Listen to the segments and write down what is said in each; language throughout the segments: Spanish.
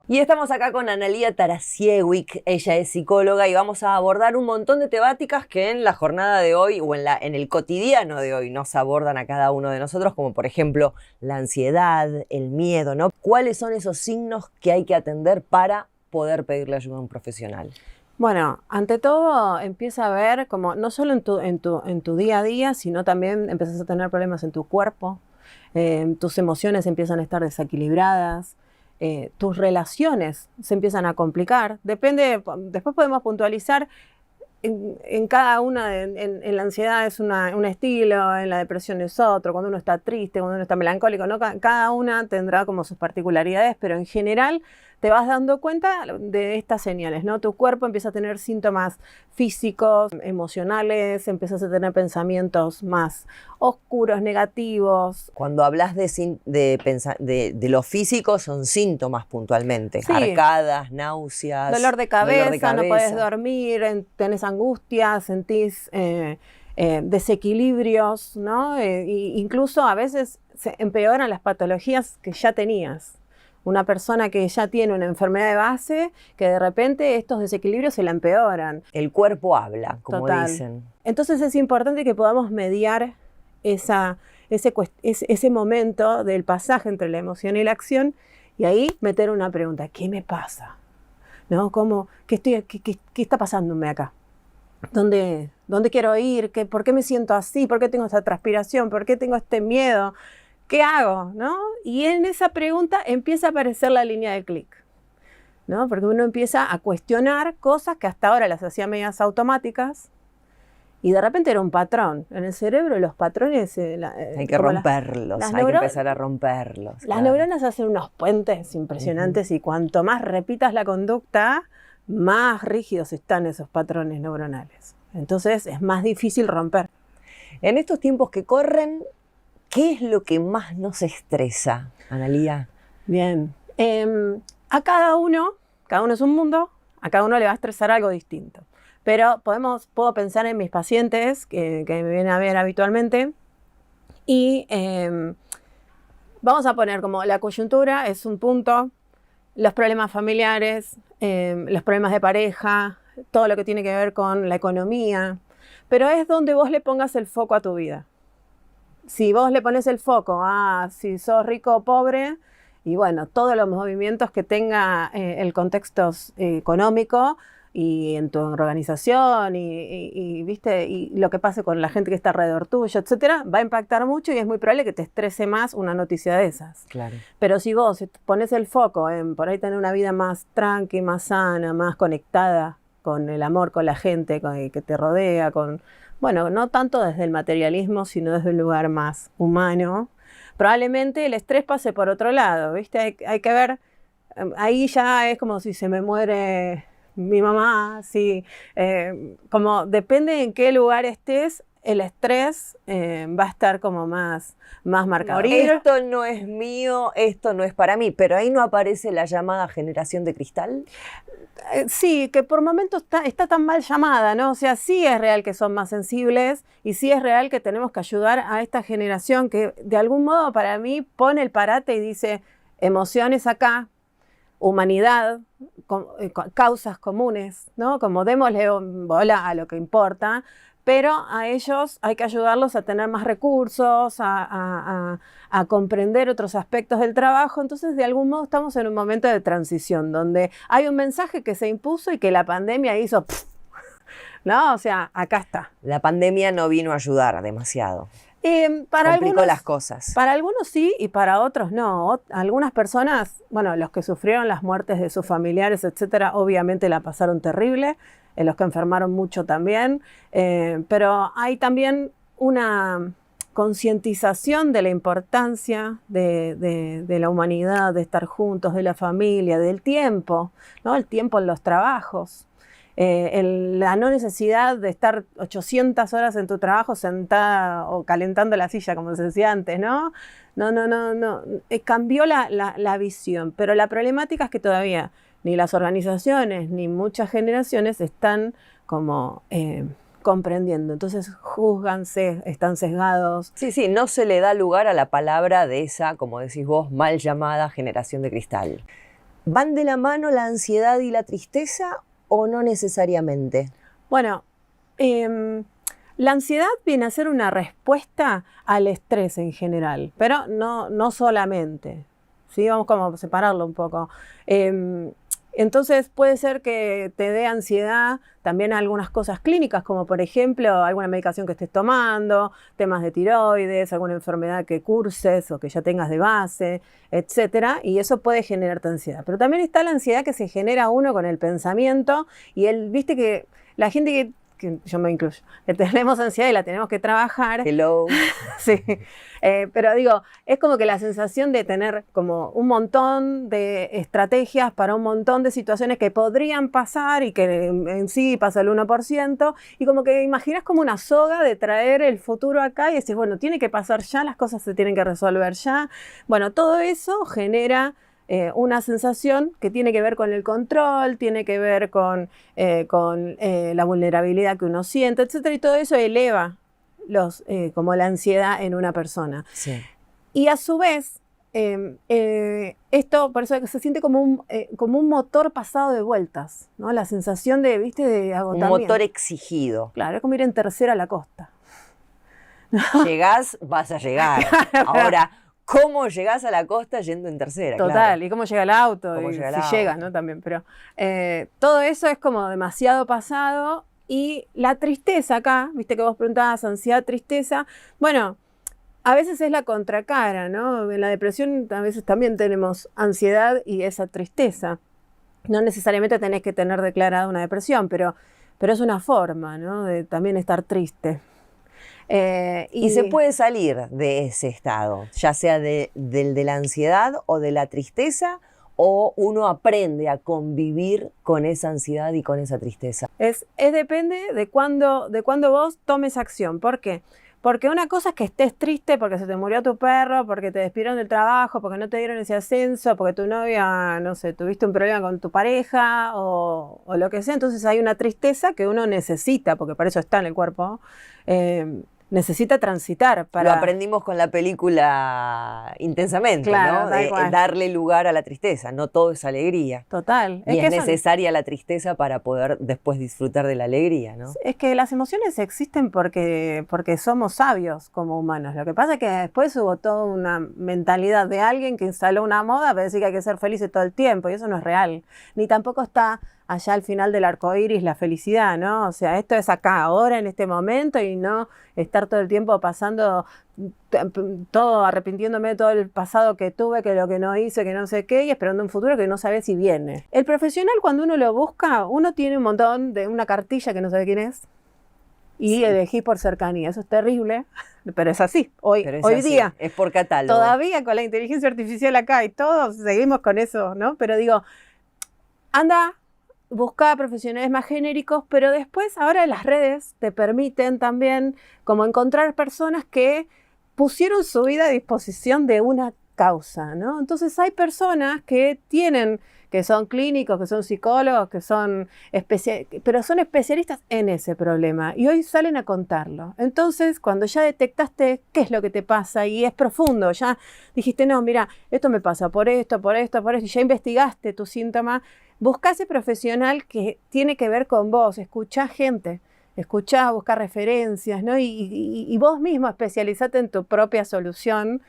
Y estamos acá con Analía Tarasiewicz, ella es psicóloga y vamos a abordar un montón de temáticas que en la jornada de hoy o en el cotidiano de hoy nos abordan a cada uno de nosotros, como por ejemplo la ansiedad, el miedo, ¿no? ¿Cuáles son esos signos que hay que atender para poder pedirle ayuda a un profesional? Bueno, ante todo empieza a ver como no solo en tu día a día, sino también empiezas a tener problemas en tu cuerpo, tus emociones empiezan a estar desequilibradas, tus relaciones se empiezan a complicar. Depende, después podemos puntualizar en cada una, en la ansiedad es un estilo, en la depresión es otro, cuando uno está triste, cuando uno está melancólico, ¿no? Cada una tendrá como sus particularidades, pero en general te vas dando cuenta de estas señales, ¿no? Tu cuerpo empieza a tener síntomas físicos, emocionales, empiezas a tener pensamientos más oscuros, negativos. Cuando hablas de lo físico, son síntomas puntualmente, Sí. Arcadas, náuseas, Dolor de cabeza, no puedes dormir, tenés angustias, sentís desequilibrios, ¿no? Incluso a veces se empeoran las patologías que ya tenías. Una persona que ya tiene una enfermedad de base, que de repente estos desequilibrios se la empeoran. El cuerpo habla, como Total. dicen. Entonces es importante que podamos mediar ese momento del pasaje entre la emoción y la acción y ahí meter una pregunta: ¿qué me pasa? ¿No? ¿Qué está pasándome acá? ¿Dónde quiero ir? ¿Por qué me siento así? ¿Por qué tengo esta transpiración? ¿Por qué tengo este miedo? ¿Qué hago? ¿No? Y en esa pregunta empieza a aparecer la línea de clic, ¿no? Porque uno empieza a cuestionar cosas que hasta ahora las hacía medias automáticas y de repente era un patrón. En el cerebro los patrones... hay que romperlos, hay que empezar a romperlos. Las claro. neuronas hacen unos puentes impresionantes y cuanto más repitas la conducta, más rígidos están esos patrones neuronales. Entonces es más difícil romper. En estos tiempos que corren, ¿qué es lo que más nos estresa, Analía? Bien. A cada uno es un mundo, a cada uno le va a estresar algo distinto. Pero puedo pensar en mis pacientes que me vienen a ver habitualmente y vamos a poner como la coyuntura es un punto, los problemas familiares, los problemas de pareja, todo lo que tiene que ver con la economía, pero es donde vos le pongas el foco a tu vida. Si vos le pones el foco a si sos rico o pobre, y bueno, todos los movimientos que tenga el contexto económico y en tu organización ¿viste? Y lo que pase con la gente que está alrededor tuyo, etcétera, va a impactar mucho y es muy probable que te estrese más una noticia de esas. Claro. Pero si vos pones el foco en por ahí tener una vida más tranqui, más sana, más conectada con el amor, con la gente que te rodea, bueno, no tanto desde el materialismo, sino desde un lugar más humano, probablemente el estrés pase por otro lado, ¿viste? Hay que ver, ahí ya es como si se me muere mi mamá, sí, como depende en qué lugar estés, el estrés va a estar como más marcado. Esto no es mío, esto no es para mí, pero ahí no aparece la llamada generación de cristal. Sí, que por momentos está tan mal llamada, ¿no? O sea, sí es real que son más sensibles y sí es real que tenemos que ayudar a esta generación que de algún modo para mí pone el parate y dice emociones acá, humanidad, causas comunes, ¿no? Como démosle bola a lo que importa, pero a ellos hay que ayudarlos a tener más recursos, a comprender otros aspectos del trabajo. Entonces, de algún modo estamos en un momento de transición, donde hay un mensaje que se impuso y que la pandemia hizo, ¿no? O sea, acá está. La pandemia no vino a ayudar demasiado. Complicó las cosas. Para algunos sí y para otros no. Algunas personas, bueno, los que sufrieron las muertes de sus familiares, etcétera, obviamente la pasaron terrible. Los que enfermaron mucho también. Pero hay también una concientización de la importancia de la humanidad, de estar juntos, de la familia, del tiempo, ¿no? El tiempo en los trabajos. La no necesidad de estar 800 horas en tu trabajo sentada o calentando la silla, como se decía antes, ¿no? No. Cambió la visión, pero la problemática es que todavía ni las organizaciones ni muchas generaciones están como comprendiendo. Entonces juzganse, están sesgados. Sí, no se le da lugar a la palabra de esa, como decís vos, mal llamada generación de cristal. ¿Van de la mano la ansiedad y la tristeza o no necesariamente? Bueno, la ansiedad viene a ser una respuesta al estrés en general, pero no solamente. ¿Sí? Vamos como a separarlo un poco. Entonces puede ser que te dé ansiedad también algunas cosas clínicas, como por ejemplo alguna medicación que estés tomando, temas de tiroides, alguna enfermedad que curses o que ya tengas de base, etcétera, y eso puede generarte ansiedad. Pero también está la ansiedad que se genera uno con el pensamiento y viste que la gente que yo me incluyo, que tenemos ansiedad y la tenemos que trabajar. Hello. Sí, pero digo, es como que la sensación de tener como un montón de estrategias para un montón de situaciones que podrían pasar y que en sí pasa el 1%, y como que imaginas como una soga de traer el futuro acá y decís, bueno, tiene que pasar ya, las cosas se tienen que resolver ya. Bueno, todo eso genera una sensación que tiene que ver con el control, tiene que ver con la vulnerabilidad que uno siente, etcétera, y todo eso eleva como la ansiedad en una persona. Sí. Y a su vez, esto, por eso se siente como un motor pasado de vueltas, ¿no? La sensación de, ¿viste? De agotamiento. Un motor exigido. Claro, es como ir en tercera a la costa. Llegás, vas a llegar. Ahora, ¿cómo llegás a la costa yendo en tercera? Total, claro. Y cómo llega el auto, ¿Cómo y llega el si auto? llegas, ¿no? También, pero todo eso es como demasiado pasado. Y la tristeza acá, viste que vos preguntabas ansiedad, tristeza, bueno, a veces es la contracara, ¿no? En la depresión a veces también tenemos ansiedad y esa tristeza. No necesariamente tenés que tener declarada una depresión, pero es una forma, ¿no? De también estar triste. Y se puede salir de ese estado, ya sea del de la ansiedad o de la tristeza, o uno aprende a convivir con esa ansiedad y con esa tristeza. Depende de cuándo vos tomes acción. ¿Por qué? Porque una cosa es que estés triste porque se te murió tu perro, porque te despidieron del trabajo, porque no te dieron ese ascenso, porque tu novia, no sé, tuviste un problema con tu pareja o lo que sea. Entonces hay una tristeza que uno necesita, porque para eso está en el cuerpo, necesita transitar para... Lo aprendimos con la película Intensamente, claro, ¿no? Darle lugar a la tristeza, no todo es alegría. Total. Y es necesaria la tristeza para poder después disfrutar de la alegría, ¿no? Es que las emociones existen porque somos sabios como humanos. Lo que pasa es que después hubo toda una mentalidad de alguien que instaló una moda para decir que hay que ser felices todo el tiempo, y eso no es real. Ni tampoco está allá al final del arco iris la felicidad, ¿no? O sea, esto es acá, ahora, en este momento, y no estar todo el tiempo pasando todo, arrepintiéndome de todo el pasado que tuve, que lo que no hice, que no sé qué, y esperando un futuro que no sabe si viene. El profesional, cuando uno lo busca, uno tiene un montón de una cartilla que no sabe quién es, y elegí por cercanía. Eso es terrible, pero es así, hoy día. Es por catálogo. Todavía con la inteligencia artificial acá y todo, seguimos con eso, ¿no? Pero digo, anda, busca profesionales más genéricos, pero después ahora las redes te permiten también como encontrar personas que pusieron su vida a disposición de una causa, ¿no? Entonces hay personas que son clínicos, que son psicólogos, que son pero son especialistas en ese problema y hoy salen a contarlo. Entonces, cuando ya detectaste qué es lo que te pasa y es profundo, ya dijiste, no, mira, esto me pasa por esto, y ya investigaste tu síntoma, busca ese profesional que tiene que ver con vos, escuchá gente, busca referencias, ¿no? Y vos mismo especializate en tu propia solución,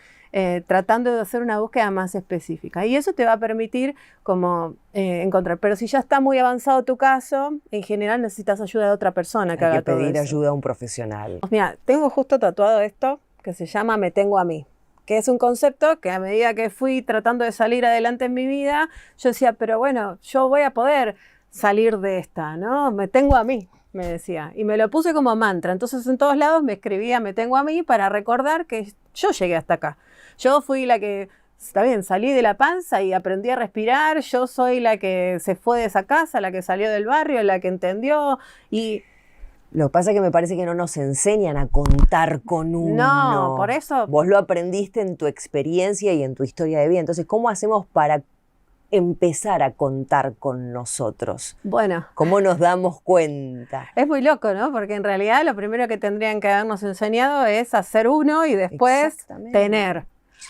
tratando de hacer una búsqueda más específica. Y eso te va a permitir como encontrar. Pero si ya está muy avanzado tu caso, en general necesitas ayuda de otra persona que haga todo eso. Hay que pedir ayuda a un profesional. Mira, tengo justo tatuado esto que se llama Me Tengo a Mí, que es un concepto que a medida que fui tratando de salir adelante en mi vida, yo decía, pero bueno, yo voy a poder salir de esta, ¿no? Me tengo a mí, me decía. Y me lo puse como mantra. Entonces en todos lados me escribía Me Tengo a Mí para recordar que yo llegué hasta acá. Yo fui la que, está bien, salí de la panza y aprendí a respirar. Yo soy la que se fue de esa casa, la que salió del barrio, la que entendió. Y lo que pasa es que me parece que no nos enseñan a contar con uno. No, por eso. Vos lo aprendiste en tu experiencia y en tu historia de vida. Entonces, ¿cómo hacemos para empezar a contar con nosotros? Bueno. ¿Cómo nos damos cuenta? Es muy loco, ¿no? Porque en realidad lo primero que tendrían que habernos enseñado es hacer uno y después tener,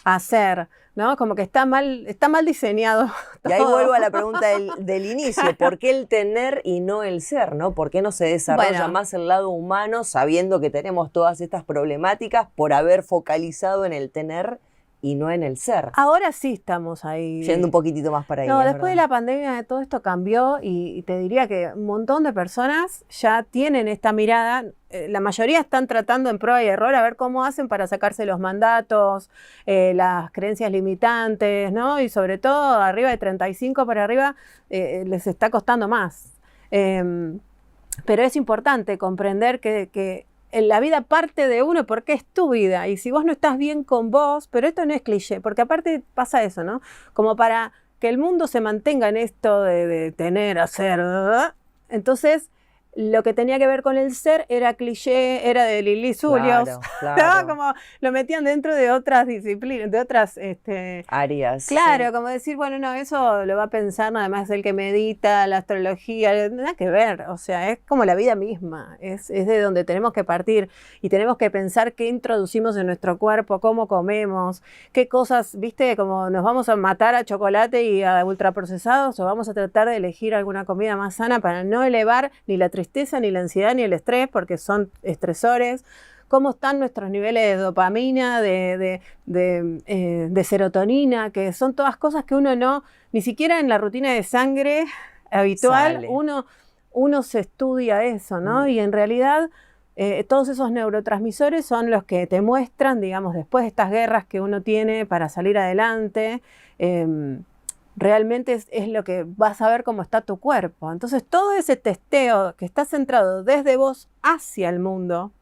hacer, ¿no? Como que está mal diseñado. Y ahí todo. vuelvo a la pregunta del inicio, ¿por qué el tener y no el ser, ¿no? ¿Por qué no se desarrolla más el lado humano sabiendo que tenemos todas estas problemáticas por haber focalizado en el tener y no en el ser? Ahora sí estamos ahí. Yendo un poquitito más para ahí. No, es después de verdad. la pandemia todo esto cambió y te diría que un montón de personas ya tienen esta mirada. La mayoría están tratando en prueba y error a ver cómo hacen para sacarse los mandatos, las creencias limitantes, ¿no? Y sobre todo arriba de 35 para arriba les está costando más. Pero es importante comprender que en la vida parte de uno porque es tu vida. Y si vos no estás bien con vos, pero esto no es cliché, porque aparte pasa eso, ¿no? Como para que el mundo se mantenga en esto de tener, hacer, entonces lo que tenía que ver con el ser era cliché, era de Lili Zulios, Claro. ¿no? Como lo metían dentro de otras disciplinas, de otras áreas. Claro, sí. como decir, bueno, no, eso lo va a pensar nada más el que medita, la astrología, nada que ver, o sea, es como la vida misma, es de donde tenemos que partir y tenemos que pensar qué introducimos en nuestro cuerpo, cómo comemos, qué cosas, viste, como nos vamos a matar a chocolate y a ultraprocesados o vamos a tratar de elegir alguna comida más sana para no elevar ni la tristeza, ni la ansiedad, ni el estrés, porque son estresores. Cómo están nuestros niveles de dopamina, de serotonina, que son todas cosas que uno no, ni siquiera en la rutina de sangre habitual, uno se estudia eso, ¿no? Y en realidad todos esos neurotransmisores son los que te muestran, digamos, después de estas guerras que uno tiene para salir adelante, realmente es lo que vas a ver cómo está tu cuerpo. Entonces todo ese testeo que está centrado desde vos hacia el mundo,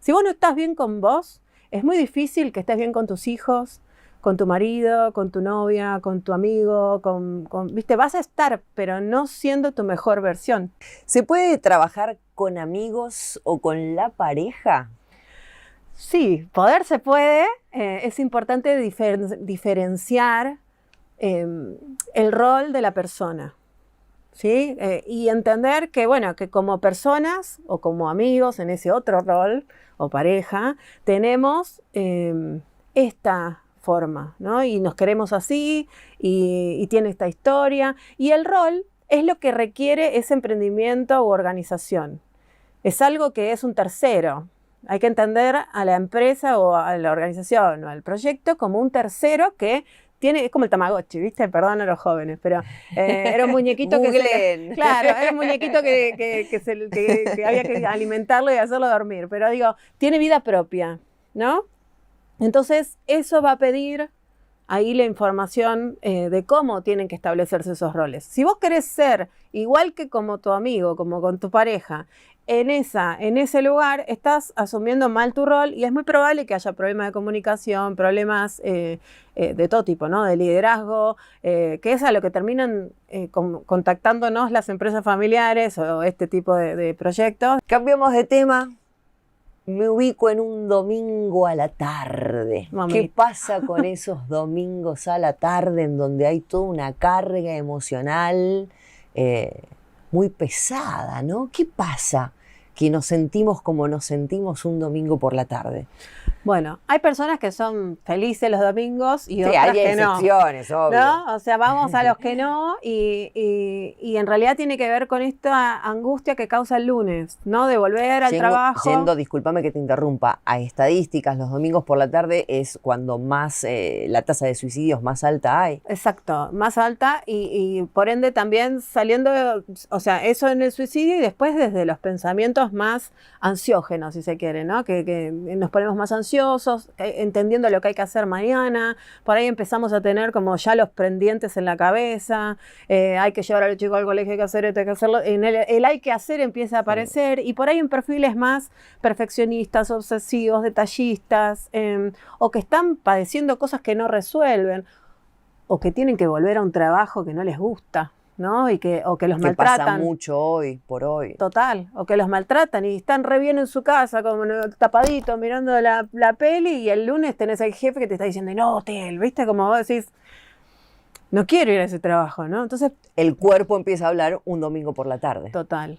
si vos no estás bien con vos, es muy difícil que estés bien con tus hijos, con tu marido, con tu novia, con tu amigo, ¿viste? Vas a estar, pero no siendo tu mejor versión. ¿Se puede trabajar con amigos o con la pareja? Sí, poder se puede. Es importante diferenciar el rol de la persona. ¿Sí? Y entender que, bueno, que como personas o como amigos en ese otro rol o pareja, tenemos esta forma, ¿no? Y nos queremos así y tiene esta historia. Y el rol es lo que requiere ese emprendimiento u organización. Es algo que es un tercero. Hay que entender a la empresa o a la organización o al proyecto como un tercero que es como el Tamagotchi, ¿viste? Perdón a los jóvenes, pero era un muñequito claro, era un muñequito que había que alimentarlo y hacerlo dormir. Pero digo, tiene vida propia, ¿no? Entonces, eso va a pedir ahí la información de cómo tienen que establecerse esos roles. Si vos querés ser igual que como tu amigo, como con tu pareja, en ese lugar estás asumiendo mal tu rol y es muy probable que haya problemas de comunicación, problemas de todo tipo, ¿no? De liderazgo, que es a lo que terminan contactándonos las empresas familiares o este tipo de proyectos. Cambiamos de tema. Me ubico en un domingo a la tarde. Mami. ¿Qué pasa con esos domingos a la tarde en donde hay toda una carga emocional muy pesada, ¿no? ¿Qué pasa que nos sentimos como nos sentimos un domingo por la tarde? Bueno, hay personas que son felices los domingos y otras hay que no. excepciones, obvio. ¿No? O sea, vamos a los que no y en realidad tiene que ver con esta angustia que causa el lunes, ¿no? De volver al trabajo. Yendo, discúlpame que te interrumpa, a estadísticas, los domingos por la tarde es cuando más la tasa de suicidios más alta hay. Exacto, más alta y por ende también saliendo, o sea, eso en el suicidio y después desde los pensamientos más ansiógenos, si se quiere, ¿no? Que nos ponemos más ansiosos, entendiendo lo que hay que hacer mañana, por ahí empezamos a tener como ya los pendientes en la cabeza, hay que llevar al chico al colegio, hay que hacer esto, hay que hacerlo, en el hay que hacer empieza a aparecer y por ahí en perfiles más perfeccionistas, obsesivos, detallistas, o que están padeciendo cosas que no resuelven, o que tienen que volver a un trabajo que no les gusta, ¿no? O que los maltratan. Pasa mucho hoy, por hoy. Total, o que los maltratan y están re bien en su casa, como tapaditos, mirando la peli, y el lunes tenés al jefe que te está diciendo, no, hotel, ¿viste? Como vos decís, no quiero ir a ese trabajo, ¿no? Entonces, el cuerpo empieza a hablar un domingo por la tarde. Total.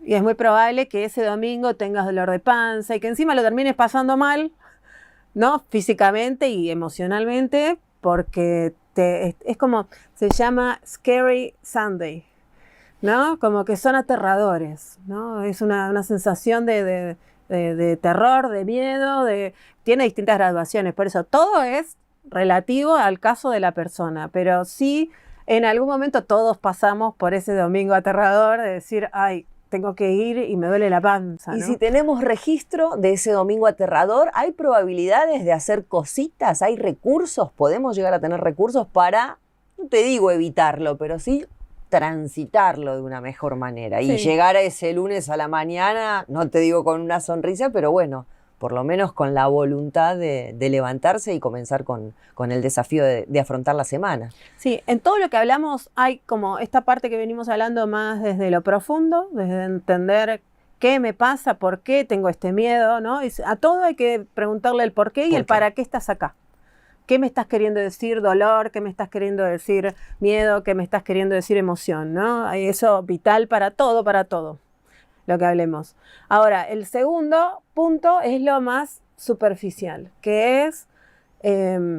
Y es muy probable que ese domingo tengas dolor de panza y que encima lo termines pasando mal, ¿no? Físicamente y emocionalmente, porque es como, se llama Scary Sunday, ¿no? Como que son aterradores, ¿no? Es una sensación de terror, de miedo, tiene distintas graduaciones, por eso todo es relativo al caso de la persona, pero sí, en algún momento todos pasamos por ese domingo aterrador de decir, ay, tengo que ir y me duele la panza, ¿no? Y si tenemos registro de ese domingo aterrador, ¿hay probabilidades de hacer cositas? ¿Hay recursos? ¿Podemos llegar a tener recursos para, no te digo evitarlo, pero sí transitarlo de una mejor manera? Sí. Y llegar a ese lunes a la mañana, no te digo con una sonrisa, pero bueno, por lo menos con la voluntad de levantarse y comenzar con el desafío de afrontar la semana. Sí, en todo lo que hablamos hay como esta parte que venimos hablando más desde lo profundo, desde entender qué me pasa, por qué tengo este miedo, ¿no? Y a todo hay que preguntarle el por qué y el para qué estás acá. ¿Qué me estás queriendo decir dolor? ¿Qué me estás queriendo decir miedo? ¿Qué me estás queriendo decir emoción? ¿No? Eso vital para todo, lo que hablemos. Ahora, el segundo punto es lo más superficial, que es,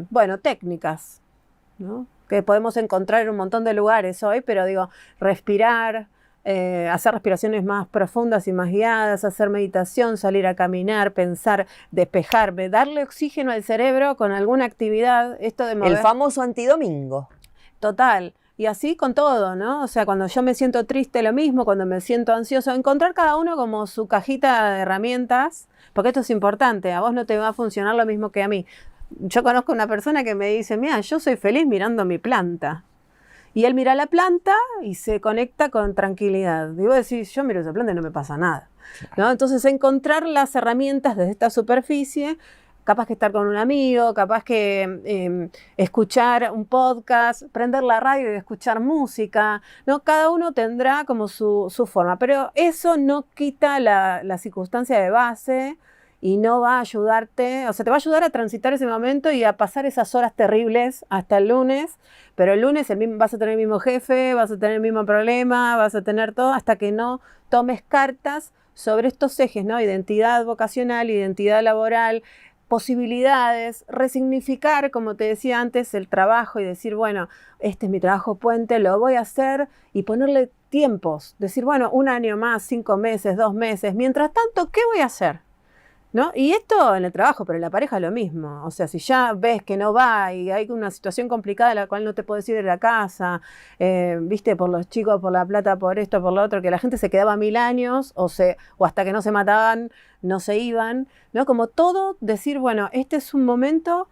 bueno, técnicas, ¿no? Que podemos encontrar en un montón de lugares hoy, pero digo, respirar, hacer respiraciones más profundas y más guiadas, hacer meditación, salir a caminar, pensar, despejarme, darle oxígeno al cerebro con alguna actividad. Esto de mover. El famoso antidomingo. Total. Y así con todo, ¿no? O sea, cuando yo me siento triste, lo mismo, cuando me siento ansioso, encontrar cada uno como su cajita de herramientas, porque esto es importante, a vos no te va a funcionar lo mismo que a mí. Yo conozco una persona que me dice, mira, yo soy feliz mirando mi planta. Y él mira la planta y se conecta con tranquilidad. Y vos decís, yo miro esa planta y no me pasa nada, ¿no? Entonces, encontrar las herramientas desde esta superficie, capaz que estar con un amigo, capaz que escuchar un podcast, prender la radio y escuchar música, ¿no? Cada uno tendrá como su forma, pero eso no quita la circunstancia de base y no va a ayudarte, o sea, te va a ayudar a transitar ese momento y a pasar esas horas terribles hasta el lunes, pero el lunes vas a tener el mismo jefe, vas a tener el mismo problema, vas a tener todo, hasta que no tomes cartas sobre estos ejes, ¿no? Identidad vocacional, identidad laboral, posibilidades, resignificar, como te decía antes, el trabajo y decir, bueno, este es mi trabajo puente, lo voy a hacer y ponerle tiempos, decir, bueno, 1 año más, 5 meses, 2 meses, mientras tanto, ¿qué voy a hacer? ¿No? Y esto en el trabajo, pero en la pareja es lo mismo. O sea, si ya ves que no va y hay una situación complicada en la cual no te puedes ir de la casa, viste, por los chicos, por la plata, por esto, por lo otro, que la gente se quedaba 1000 años o hasta que no se mataban, no se iban, ¿no? Como todo decir, bueno, este es un momento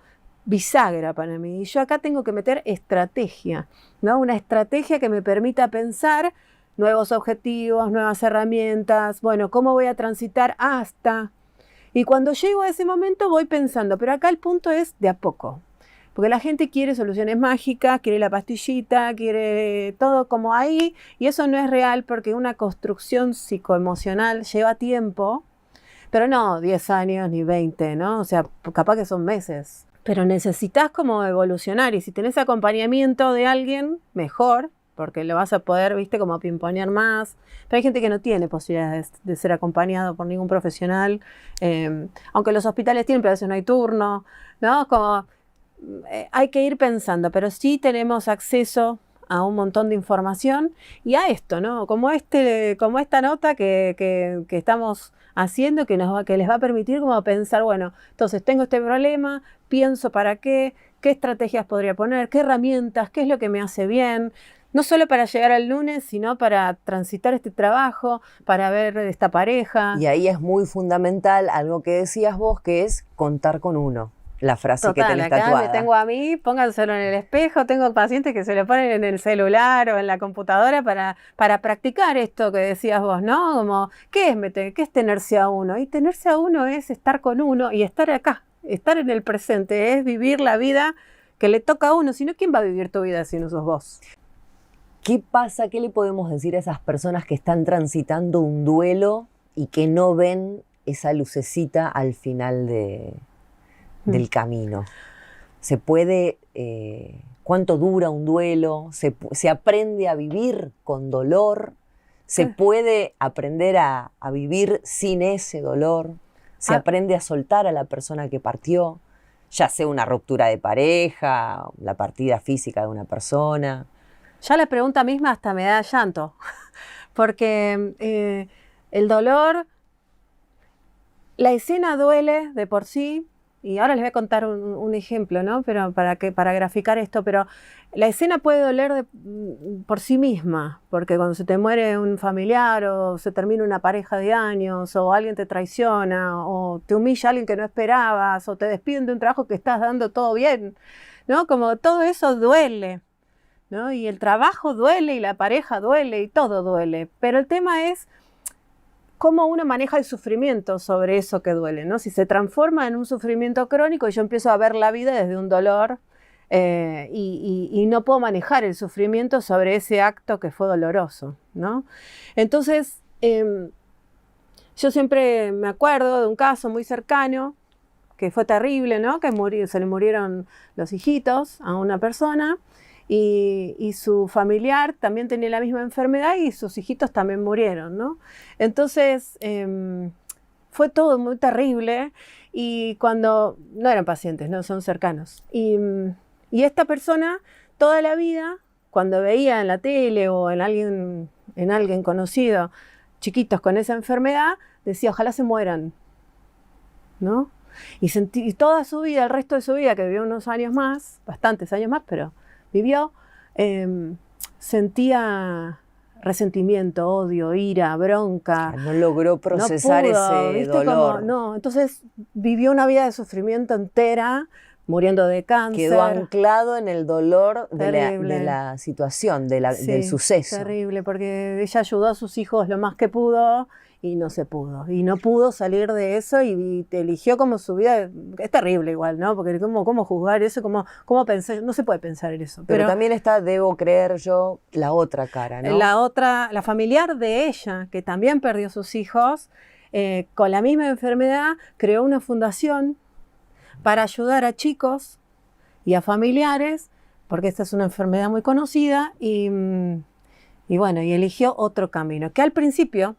bisagra para mí y yo acá tengo que meter estrategia, ¿no? Una estrategia que me permita pensar nuevos objetivos, nuevas herramientas, bueno, ¿cómo voy a transitar hasta? Y cuando llego a ese momento voy pensando, pero acá el punto es de a poco. Porque la gente quiere soluciones mágicas, quiere la pastillita, quiere todo como ahí. Y eso no es real porque una construcción psicoemocional lleva tiempo. Pero no 10 años ni 20, ¿no? O sea, capaz que son meses. Pero necesitas como evolucionar. Y si tenés acompañamiento de alguien, mejor. Porque lo vas a poder, viste, como pimponear más. Pero hay gente que no tiene posibilidades de ser acompañado por ningún profesional. Aunque los hospitales tienen, pero a veces no hay turno, ¿no? Como hay que ir pensando, pero sí tenemos acceso a un montón de información y a esto, ¿no? Como esta nota que estamos haciendo que les va a permitir como pensar, bueno, entonces tengo este problema, pienso para qué estrategias podría poner, qué herramientas, qué es lo que me hace bien. No solo para llegar al lunes, sino para transitar este trabajo, para ver esta pareja. Y ahí es muy fundamental algo que decías vos, que es contar con uno. La frase Total, que tenés acá tatuada. me tengo a mí, pónganselo en el espejo. Tengo pacientes que se lo ponen en el celular o en la computadora para practicar esto que decías vos, ¿no? Como, ¿qué es tenerse a uno? Y tenerse a uno es estar con uno y estar acá, estar en el presente, es vivir la vida que le toca a uno. Si no, ¿quién va a vivir tu vida si no sos vos? ¿Qué pasa? ¿Qué le podemos decir a esas personas que están transitando un duelo y que no ven esa lucecita al final del camino? ¿Se puede, cuánto dura un duelo? ¿Se aprende a vivir con dolor? ¿Se puede aprender a vivir sin ese dolor? ¿Se aprende a soltar a la persona que partió? ya sea una ruptura de pareja, la partida física de una persona. Ya la pregunta misma hasta me da llanto, porque el dolor, la escena duele de por sí, y ahora les voy a contar un ejemplo, ¿no? Pero para graficar esto, pero la escena puede doler por sí misma, porque cuando se te muere un familiar o se termina una pareja de años o alguien te traiciona o te humilla alguien que no esperabas o te despiden de un trabajo que estás dando todo bien, ¿no? Como todo eso duele, ¿no? Y el trabajo duele y la pareja duele y todo duele, pero el tema es cómo uno maneja el sufrimiento sobre eso que duele, ¿no? Si se transforma en un sufrimiento crónico y yo empiezo a ver la vida desde un dolor y no puedo manejar el sufrimiento sobre ese acto que fue doloroso, ¿no? Entonces, yo siempre me acuerdo de un caso muy cercano que fue terrible, ¿no? Que se le murieron los hijitos a una persona. Y su familiar también tenía la misma enfermedad y sus hijitos también murieron, ¿no? Entonces, fue todo muy terrible y cuando no eran pacientes, no son cercanos. Y esta persona, toda la vida, cuando veía en la tele o en alguien conocido, chiquitos con esa enfermedad, decía, ojalá se mueran, ¿no? Y toda su vida, el resto de su vida, que vivió unos años más, bastantes años más, pero vivió, sentía resentimiento, odio, ira, bronca. No logró procesar no pudo, ese ¿viste? dolor. No, entonces vivió una vida de sufrimiento entera, muriendo de cáncer. Quedó anclado en el dolor Terrible. de la situación, del Sí, suceso. Terrible, porque ella ayudó a sus hijos lo más que pudo y no se pudo. Y no pudo salir de eso y eligió como su vida. Es terrible igual, ¿no? Porque cómo juzgar eso, cómo pensar, no se puede pensar en eso. Pero también está, debo creer yo, la otra cara, ¿no? La familiar de ella, que también perdió sus hijos, con la misma enfermedad, creó una fundación para ayudar a chicos y a familiares, porque esta es una enfermedad muy conocida, y bueno, y eligió otro camino, que al principio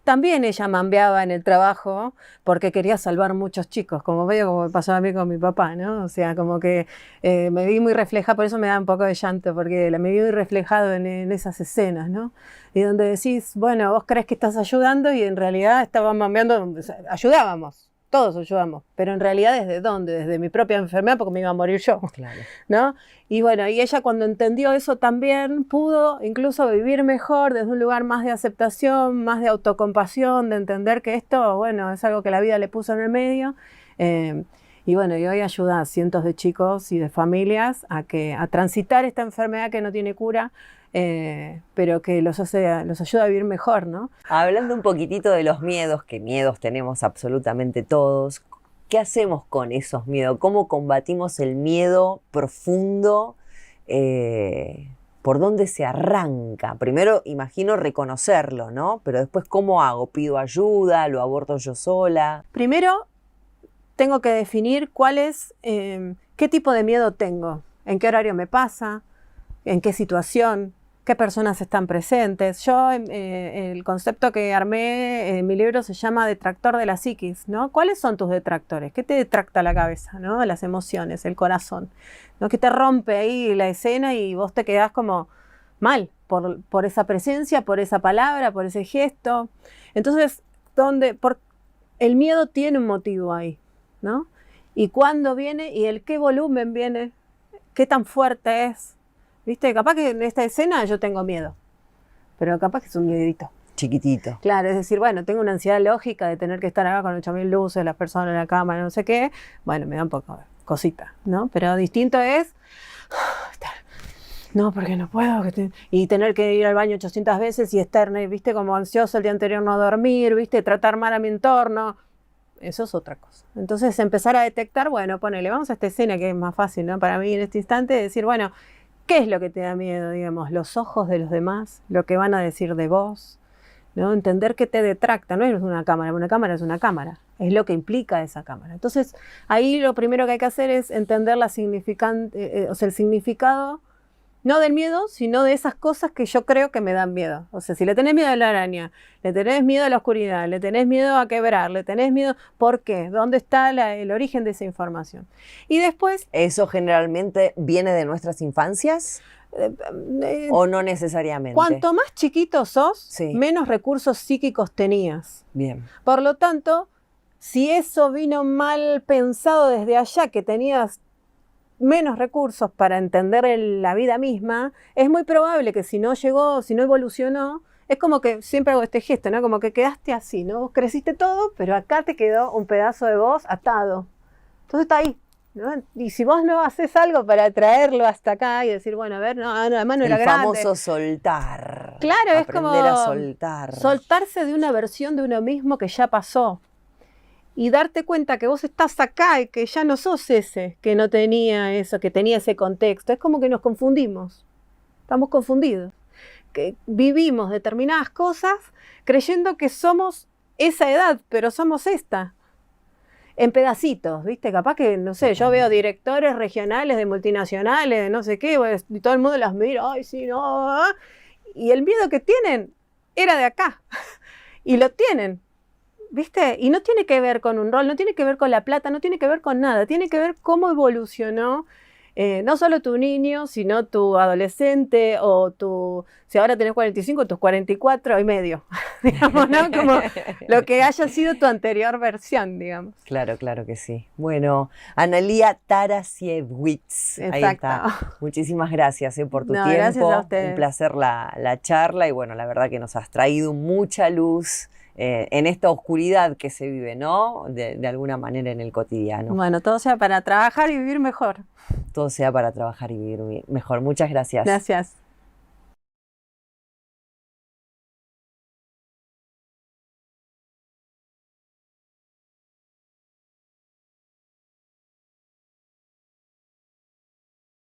también ella mambeaba en el trabajo porque quería salvar muchos chicos, como medio como me pasó a mí con mi papá, ¿no? O sea, como que me vi muy reflejada, por eso me da un poco de llanto, porque me vi muy reflejado en esas escenas, ¿no? Y donde decís, bueno, vos crees que estás ayudando y en realidad estaban mambeando, o sea, ayudábamos. Todos ayudamos, pero en realidad ¿desde dónde? Desde mi propia enfermedad, porque me iba a morir yo, Claro. ¿no? Y bueno, y ella cuando entendió eso también pudo incluso vivir mejor desde un lugar más de aceptación, más de autocompasión, de entender que esto, bueno, es algo que la vida le puso en el medio. Y bueno, y hoy ayuda a cientos de chicos y de familias a transitar esta enfermedad que no tiene cura, pero que los ayuda a vivir mejor, ¿no? Hablando un poquitito de los miedos, que miedos tenemos absolutamente todos, ¿qué hacemos con esos miedos? ¿Cómo combatimos el miedo profundo? ¿Por dónde se arranca? Primero, imagino reconocerlo, ¿no? Pero después, ¿cómo hago? ¿Pido ayuda? ¿Lo abordo yo sola? Primero, tengo que definir qué tipo de miedo tengo, en qué horario me pasa, en qué situación, qué personas están presentes. Yo, el concepto que armé en mi libro se llama detractor de la psiquis, ¿no? ¿Cuáles son tus detractores? ¿Qué te detracta la cabeza, ¿no? Las emociones, el corazón, ¿no? Que te rompe ahí la escena y vos te quedás como mal por esa presencia, por esa palabra, por ese gesto. Entonces, el miedo tiene un motivo ahí, ¿no? Y cuándo viene y qué volumen viene, qué tan fuerte es. ¿Viste? Capaz que en esta escena yo tengo miedo, pero capaz que es un miedito. Chiquitito. Claro, es decir, bueno, tengo una ansiedad lógica de tener que estar acá con 8000 luces, las personas en la cámara, no sé qué. Bueno, me da un poco cosita, ¿no? Pero distinto es, no, porque no puedo, y tener que ir al baño 800 veces y estar, ¿viste? Como ansioso el día anterior, no dormir, ¿viste? Tratar mal a mi entorno. Eso es otra cosa. Entonces, empezar a detectar, bueno, ponele, vamos a esta escena que es más fácil, ¿no? Para mí en este instante, decir, bueno, ¿qué es lo que te da miedo, digamos? Los ojos de los demás, lo que van a decir de vos, ¿no? Entender que te detracta, no es una cámara es una cámara, es lo que implica esa cámara. Entonces, ahí lo primero que hay que hacer es entender el significado No del miedo, sino de esas cosas que yo creo que me dan miedo. O sea, si le tenés miedo a la araña, le tenés miedo a la oscuridad, le tenés miedo a quebrar, le tenés miedo... ¿Por qué? ¿Dónde está el origen de esa información? Y después... ¿Eso generalmente viene de nuestras infancias? ¿O no necesariamente? Cuanto más chiquito sos, sí, menos recursos psíquicos tenías. Bien. Por lo tanto, si eso vino mal pensado desde allá, que tenías menos recursos para entender la vida misma, es muy probable que si no llegó, si no evolucionó, es como que siempre hago este gesto, ¿no? Como que quedaste así, ¿no? Vos creciste todo, pero acá te quedó un pedazo de vos atado. Entonces está ahí, ¿no? Y si vos no haces algo para traerlo hasta acá y decir, bueno, a ver, no, además no era grande. El famoso soltar. Claro, es como aprender a soltar. Soltarse de una versión de uno mismo que ya pasó. Y darte cuenta que vos estás acá y que ya no sos ese, que no tenía eso, que tenía ese contexto. Es como que nos confundimos. Estamos confundidos. Que vivimos determinadas cosas creyendo que somos esa edad, pero somos esta. En pedacitos, ¿viste? Capaz que, no sé, yo veo directores regionales de multinacionales, de no sé qué, y todo el mundo las mira, ay, sí, no. Y el miedo que tienen era de acá. Y lo tienen. ¿Viste? Y no tiene que ver con un rol, no tiene que ver con la plata, no tiene que ver con nada, tiene que ver cómo evolucionó no solo tu niño, sino tu adolescente o si ahora tenés 45, tus 44 y medio, digamos, ¿no? Como lo que haya sido tu anterior versión, digamos. Claro, claro que sí. Bueno, Analía Tarasiewicz, ahí está. Muchísimas gracias por tu tiempo. Gracias a ustedes. Un placer la charla y bueno, la verdad que nos has traído mucha luz en esta oscuridad que se vive, ¿no? De alguna manera en el cotidiano. Bueno, todo sea para trabajar y vivir mejor. Todo sea para trabajar y vivir mejor. Muchas gracias. Gracias.